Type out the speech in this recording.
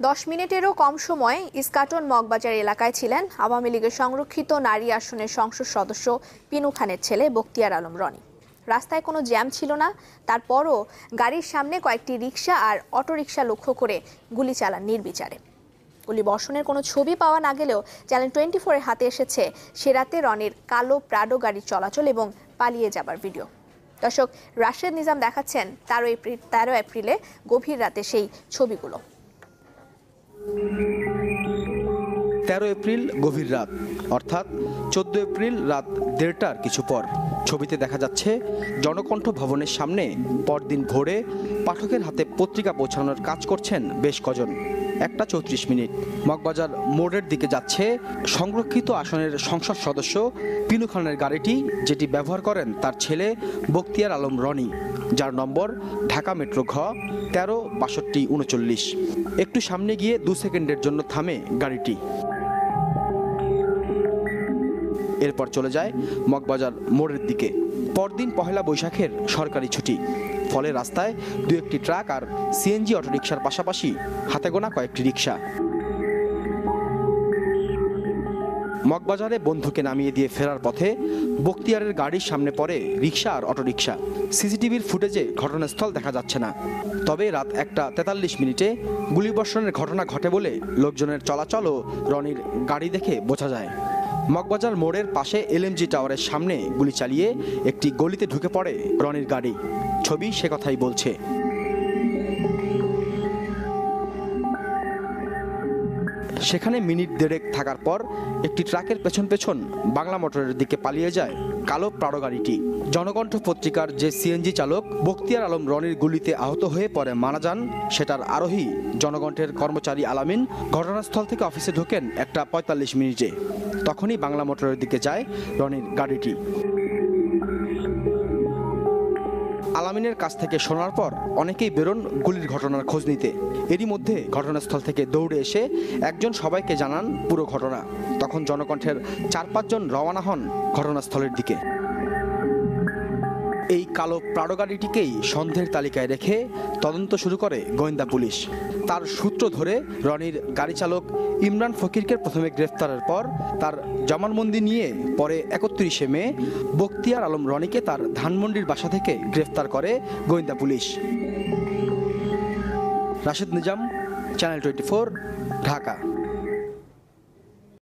10 মিনিটেরও কম সময়ে ইস্কাটন মগবাজার এলাকায় ছিলেন আওয়ামী লীগের সংরক্ষিত নারী আসনের সংসদ সদস্য পিনু খানের ছেলে বখতিয়ার আলম রনি। রাস্তায় কোনো জ্যাম ছিল না, তারপরও গাড়ির সামনে কয়েকটি রিকশা আর অটোরিকশা লক্ষ্য করে গুলি চালান নির্বিচারে। গুলি বর্ষণের কোনো ছবি পাওয়া না গেলেও চ্যানেল 24-এর হাতে এসেছে সে রাতে রনির কালো প্রাডো গাড়ির চলাচল এবং পালিয়ে যাবার ভিডিও। দর্শক, রাশেদ নিজাম দেখাচ্ছেন 13 এপ্রিলে গভীর রাতে সেই ছবিগুলো। 13 এপ্রিল গভীর রাত, অর্থাৎ 14 এপ্রিল রাত 1:30টার কিছু পর। ছবিতে দেখা যাচ্ছে জনকণ্ঠ ভবনের সামনে পরদিন ভোরে পাঠকের হাতে পত্রিকা পৌঁছানোর কাজ করছেন বেশ কজন। 1টা 34 মগবাজার মোড়ের দিকে যাচ্ছে সংরক্ষিত আসনের সংসদ সদস্য পিনু খানের গাড়িটি, যেটি ব্যবহার করেন তার ছেলে বখতিয়ার আলম রনি, যার নম্বর ঢাকা মেট্রো ঘ 13-6239। একটু সামনে গিয়ে 2 সেকেন্ডের জন্য থামে গাড়িটি, এরপর চলে যায় মগবাজার মোড়ের দিকে। পরদিন পহেলা বৈশাখের সরকারি ছুটি, ফলে রাস্তায় 2-1টি ট্রাক আর সিএনজি অটোরিকশার পাশাপাশি হাতে গোনা কয়েকটি রিকশা। মগবাজারে বন্ধুকে নামিয়ে দিয়ে ফেরার পথে বখতিয়ারের গাড়ির সামনে পড়ে রিকশা আর অটোরিকশা। সিসিটিভির ফুটেজে ঘটনাস্থল দেখা যাচ্ছে না, তবে রাত 1টা 43 গুলিবর্ষণের ঘটনা ঘটে বলে লোকজনের চলাচল ও রনির গাড়ি দেখে বোঝা যায়। মগবাজার মোড়ের পাশে এলএমজি টাওয়ারের সামনে গুলি চালিয়ে একটি গলিতে ঢুকে পড়ে রনির গাড়ি। ছবি সে কথাই বলছে। সেখানে মিনিট 1.5 থাকার পর একটি ট্রাকের পেছন পেছন বাংলা মোটরের দিকে পালিয়ে যায় কালো প্রাডো গাড়িটি। জনকণ্ঠ পত্রিকার যে সিএনজি চালক বখতিয়ার আলম রনির গুলিতে আহত হয়ে পরে মারা যান, সেটার আরোহী জনকণ্ঠের কর্মচারী আলামিন ঘটনাস্থল থেকে অফিসে ঢোকেন 1টা 45। তখনই বাংলা মোটরের দিকে যায় রনির গাড়িটি। আলামিনের কাছ থেকে শোনার পর অনেকেই বেরোন গুলির ঘটনার খোঁজ নিতে। এরই মধ্যে ঘটনাস্থল থেকে দৌড়ে এসে একজন সবাইকে জানান পুরো ঘটনা। তখন জনকণ্ঠের 4-5 জন রওনা হন ঘটনাস্থলের দিকে। এই কালো প্রাডো গাড়িটিকেই সন্দেহের তালিকায় রেখে তদন্ত শুরু করে গোয়েন্দা পুলিশ। তার সূত্র ধরে রনির গাড়ি চালক ইমরান ফকিরকে প্রথমে গ্রেফতারের পর তার জবানবন্দি নিয়ে পরে 31 মে বখতিয়ার আলম রনিকে তার ধানমন্ডির বাসা থেকে গ্রেফতার করে গোয়েন্দা পুলিশ। রাশেদ নিজাম, চ্যানেল 24, ঢাকা।